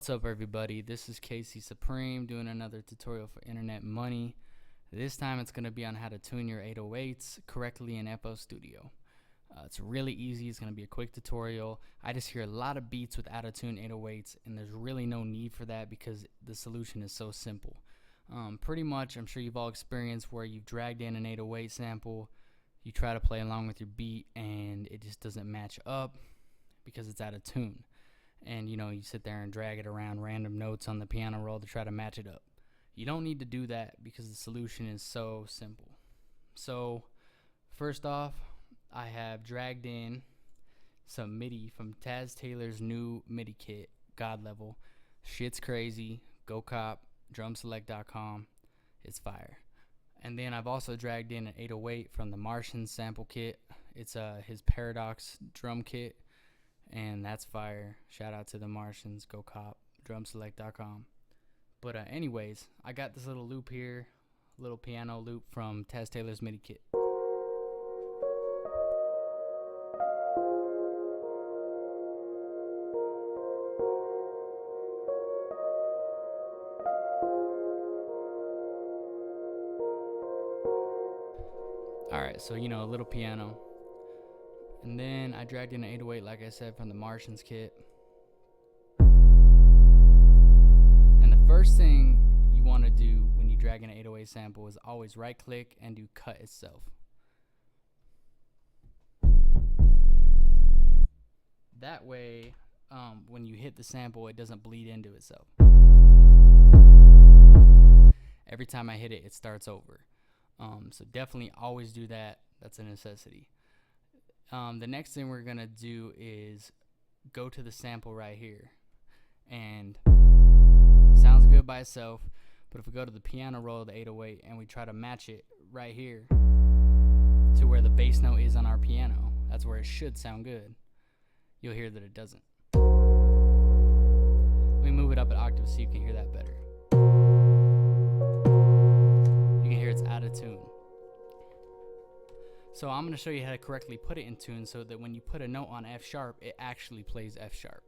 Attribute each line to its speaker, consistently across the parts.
Speaker 1: What's up, everybody? This is KCSupreme doing another tutorial for internet money. This time it's going to be on how to tune your 808s correctly in FL Studio. It's really easy. It's going to be a quick tutorial. I just hear a lot of beats with out-of-tune 808s, and there's really no need for that because the solution is so simple. Pretty much, I'm sure you've all experienced where you've dragged in an 808 sample, you try to play along with your beat, and it just doesn't match up because it's out of tune. And you sit there and drag it around random notes on the piano roll to try to match it up. You don't need to do that because the solution is so simple. So first off, I have dragged in some MIDI from Taz Taylor's new MIDI kit, God Level. Shit's crazy. Go cop drumselect.com. It's fire. And then I've also dragged in an 808 from the Martian sample kit. It's his Paradox drum kit, and that's fire. Shout out to the Martians. Go cop drumselect.com. But anyways, I got this little loop here, little piano loop from Taz Taylor's MIDI kit. Alright, so a little piano. And then I dragged in an 808, like I said, from the Martians kit. And the first thing you want to do when you drag in an 808 sample is always right click and do cut itself. That way, when you hit the sample, it doesn't bleed into itself. Every time I hit it, it starts over. So definitely always do that. That's a necessity. The next thing we're gonna do is go to the sample right here, and it sounds good by itself, but if we go to the piano roll of the 808 and we try to match it right here to where the bass note is on our piano, that's where it should sound good, you'll hear that it doesn't. Let me move it up an octave so you can hear that better. You can hear it's out of tune. So I'm going to show you how to correctly put it in tune so that when you put a note on F sharp, it actually plays F sharp.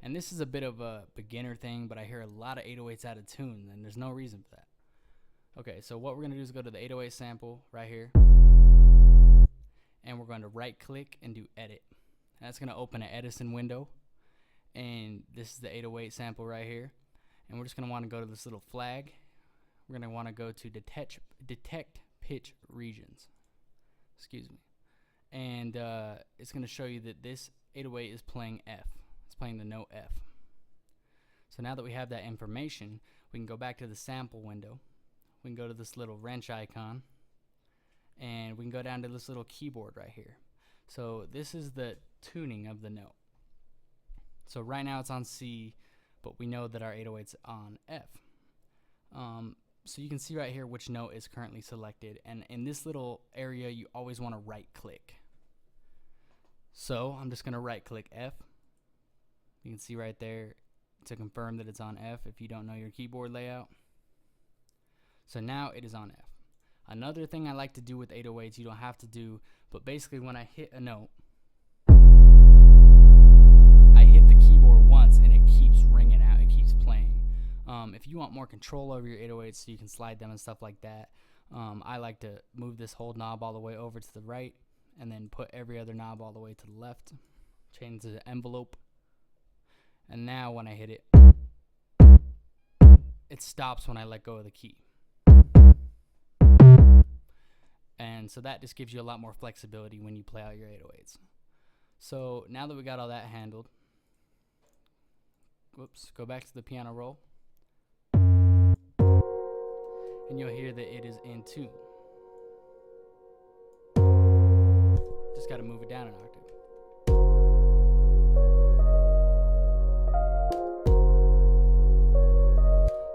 Speaker 1: And this is a bit of a beginner thing, but I hear a lot of 808s out of tune, and there's no reason for that. Okay, so what we're going to do is go to the 808 sample right here, and we're going to right click and do edit. That's going to open an Edison window, and this is the 808 sample right here. And we're just going to want to go to this little flag. We're going to want to go to detect pitch regions, and it's going to show you that this 808 is playing F. It's playing the note F. So now that we have that information, we can go back to the sample window. We can go to this little wrench icon, and we can go down to this little keyboard right here. So this is the tuning of the note. So right now it's on C, but we know that our 808's on F. So you can see right here which note is currently selected, and in this little area you always want to right click. So I'm just going to right click F. You can see right there to confirm that it's on F if you don't know your keyboard layout. So now it is on F. Another thing I like to do with 808s, you don't have to do, but basically when I hit a note, I hit the keyboard once and it keeps ringing out, it keeps playing. If you want more control over your 808s so you can slide them and stuff like that, I like to move this whole knob all the way over to the right and then put every other knob all the way to the left. Change the envelope. And now when I hit it, it stops when I let go of the key. And so that just gives you a lot more flexibility when you play out your 808s. So now that we got all that handled, go back to the piano roll. And you'll hear that it is in tune. Just got to move it down an octave.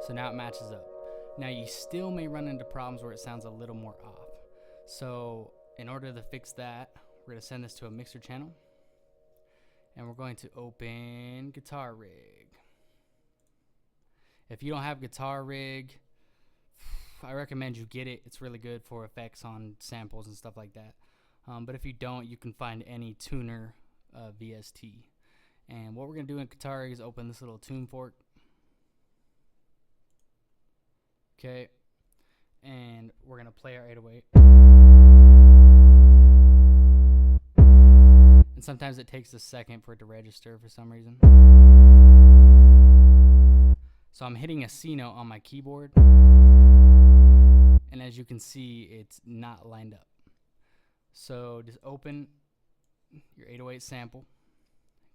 Speaker 1: So now it matches up. Now you still may run into problems where it sounds a little more off. So in order to fix that, we're going to send this to a mixer channel. And we're going to open Guitar Rig. If you don't have Guitar Rig, I recommend you get it. It's really good for effects on samples and stuff like that. But if you don't, you can find any tuner VST. And what we're going to do in guitar rig is open this little tune fork. Okay. And we're going to play our 808. And sometimes it takes a second for it to register for some reason. So I'm hitting a C note on my keyboard. And as you can see, it's not lined up. So just open your 808 sample.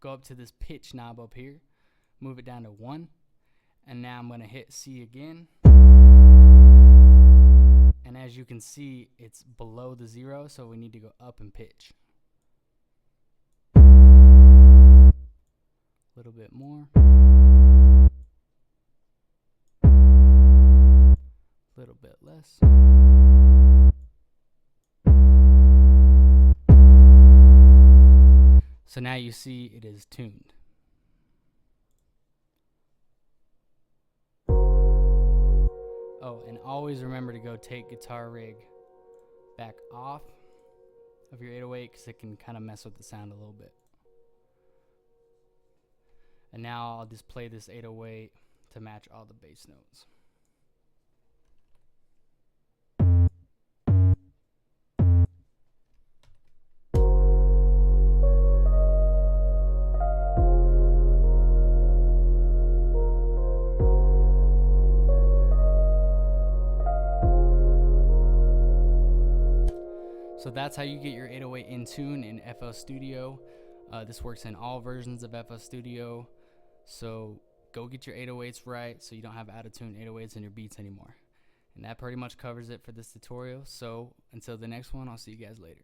Speaker 1: Go up to this pitch knob up here. Move it down to 1. And now I'm going to hit C again. And as you can see, it's below the 0, so we need to go up in pitch. A little bit more. A little bit less. So now you see it is tuned. Oh, and always remember to go take guitar rig back off of your 808 because it can kind of mess with the sound a little bit. And now I'll just play this 808 to match all the bass notes. So that's how you get your 808 in tune in FL Studio. This works in all versions of FL Studio. So go get your 808s right so you don't have out-of-tune 808s in your beats anymore. And that pretty much covers it for this tutorial. So until the next one, I'll see you guys later.